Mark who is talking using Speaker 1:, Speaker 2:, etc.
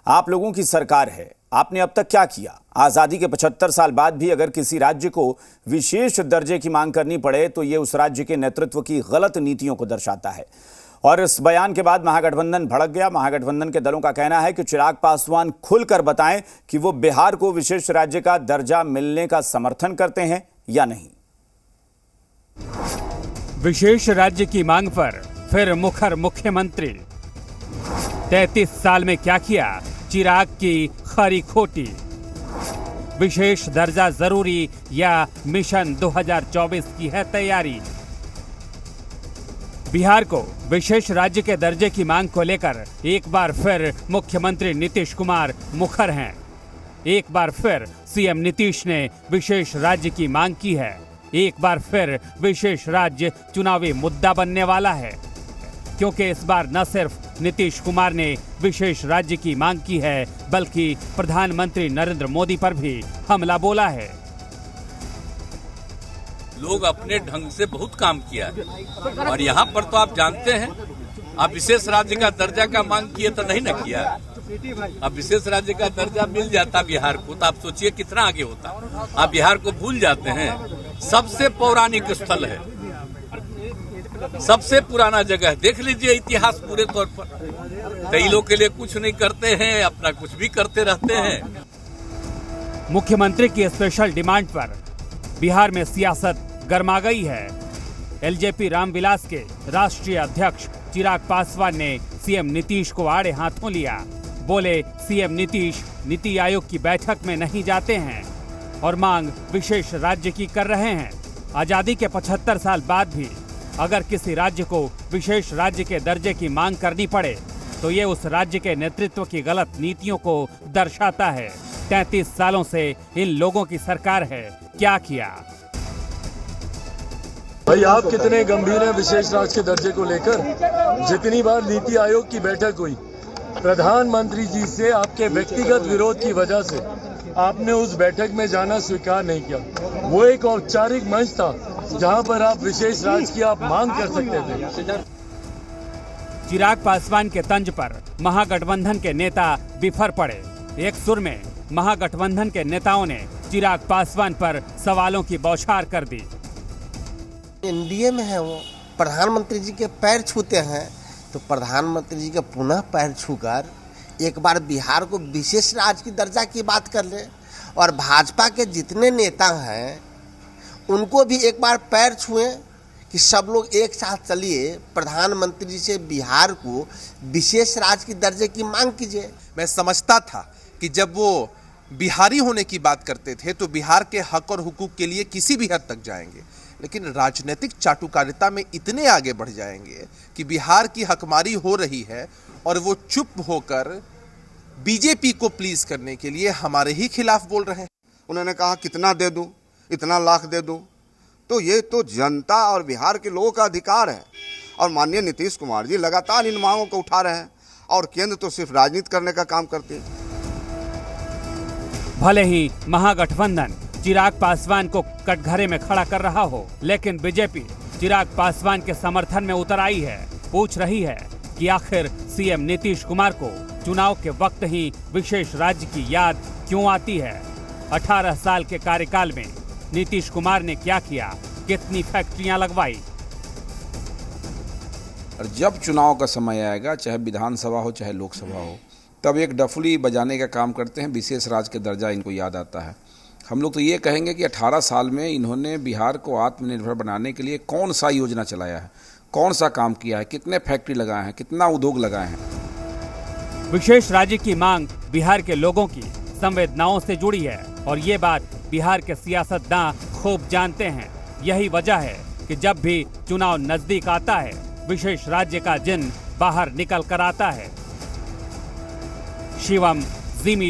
Speaker 1: आप लोगों की सरकार है, आपने अब तक क्या किया? आजादी के 75 साल बाद भी अगर किसी राज्य को विशेष दर्जे की मांग करनी पड़े तो ये उस राज्य के नेतृत्व की गलत नीतियों को दर्शाता है। और इस बयान के बाद महागठबंधन भड़क गया। महागठबंधन के दलों का कहना है कि चिराग पासवान खुलकर बताएं कि वो बिहार को विशेष राज्य का दर्जा मिलने का समर्थन करते हैं या नहीं।
Speaker 2: विशेष राज्य की मांग पर फिर मुखर मुख्यमंत्री। 33 साल में क्या किया, चिराग की खरी खोटी। विशेष दर्जा जरूरी या मिशन 2024 की है तैयारी। बिहार को विशेष राज्य के दर्जे की मांग को लेकर एक बार फिर मुख्यमंत्री नीतीश कुमार मुखर हैं। एक बार फिर सीएम नीतीश ने विशेष राज्य की मांग की है। एक बार फिर विशेष राज्य चुनावी मुद्दा बनने वाला है, क्योंकि इस बार न सिर्फ नीतीश कुमार ने विशेष राज्य की मांग की है, बल्कि प्रधानमंत्री नरेंद्र मोदी पर भी हमला बोला है।
Speaker 3: लोग अपने ढंग से बहुत काम किया है और यहाँ पर तो आप जानते हैं, आप विशेष राज्य का दर्जा का मांग किए तो नहीं न किया। अब विशेष राज्य का दर्जा मिल जाता बिहार को तो आप सोचिए कितना आगे होता। आप बिहार को भूल जाते हैं, सबसे पौराणिक स्थल है, सबसे पुराना जगह है। देख लीजिए इतिहास पूरे तौर पर। कई लोग के लिए कुछ नहीं करते हैं, अपना कुछ भी करते रहते हैं।
Speaker 2: मुख्यमंत्री की स्पेशल डिमांड पर बिहार में सियासत गर्मा गई है। एलजेपी रामविलास के राष्ट्रीय अध्यक्ष चिराग पासवान ने सीएम नीतीश को आड़े हाथों लिया। बोले सीएम नीतीश नीति आयोग की बैठक में नहीं जाते हैं और मांग विशेष राज्य की कर रहे हैं। आजादी के 75 साल बाद भी अगर किसी राज्य को विशेष राज्य के दर्जे की मांग करनी पड़े तो ये उस राज्य के नेतृत्व की गलत नीतियों को दर्शाता है। 33 सालों से इन लोगों की सरकार है, क्या किया?
Speaker 4: भाई आप कितने गंभीर हैं विशेष राज्य के दर्जे को लेकर? जितनी बार नीति आयोग की बैठक हुई, प्रधानमंत्री जी से आपके व्यक्तिगत विरोध की वजह से आपने उस बैठक में जाना स्वीकार नहीं किया। वो एक औपचारिक मंच था जहां पर आप विशेष राज्य की आप मांग कर सकते थे।
Speaker 2: चिराग पासवान के तंज पर महागठबंधन के नेता बिफर पड़े। एक सुर में महागठबंधन के नेताओं ने चिराग पासवान पर सवालों की बौछार कर दी।
Speaker 5: एनडीए में है, वो प्रधानमंत्री जी के पैर छूते हैं, तो प्रधानमंत्री जी के पुनः पैर छूकर एक बार बिहार को विशेष राज्य की दर्जा की बात कर ले। और भाजपा के जितने नेता हैं उनको भी एक बार पैर छुएं कि सब लोग एक साथ चलिए, प्रधानमंत्री जी से बिहार को विशेष राज्य की दर्जे की मांग कीजिए।
Speaker 6: मैं समझता था कि जब वो बिहारी होने की बात करते थे तो बिहार के हक और हुकूक के लिए किसी भी हद तक जाएंगे, लेकिन राजनीतिक चाटुकारिता में इतने आगे बढ़ जाएंगे कि बिहार की हकमारी हो रही है और वो चुप होकर बीजेपी को प्लीज करने के लिए हमारे ही खिलाफ बोल रहे हैं।
Speaker 7: उन्होंने कहा कितना दे दूं, इतना लाख दे दूं, तो ये तो जनता और बिहार के लोगों का अधिकार है। और माननीय नीतीश कुमार जी लगातार इन मांगों को उठा रहे हैं और केंद्र तो सिर्फ राजनीति करने का काम करते हैं।
Speaker 2: भले ही महागठबंधन चिराग पासवान को कटघरे में खड़ा कर रहा हो, लेकिन बीजेपी चिराग पासवान के समर्थन में उतर आई है। पूछ रही है कि आखिर सीएम नीतीश कुमार को चुनाव के वक्त ही विशेष राज्य की याद क्यों आती है? 18 साल के कार्यकाल में नीतीश कुमार ने क्या किया, कितनी फैक्ट्रियां लगवाई?
Speaker 8: और जब चुनाव का समय आएगा, चाहे विधानसभा हो चाहे लोकसभा हो, तब एक डफली बजाने का काम करते हैं, विशेष राज्य के दर्जा इनको याद आता है। हम लोग तो ये कहेंगे कि 18 साल में इन्होंने बिहार को आत्मनिर्भर बनाने के लिए कौन सा योजना चलाया है, कौन सा काम किया है, कितने फैक्ट्री लगाए हैं, कितना उद्योग लगाए हैं।
Speaker 2: विशेष राज्य की मांग बिहार के लोगों की संवेदनाओं से जुड़ी है और ये बात बिहार के सियासतदान खूब जानते हैं। यही वजह है कि जब भी चुनाव नजदीक आता है, विशेष राज्य का जिन बाहर निकल कर आता है। शिवम, ज़ी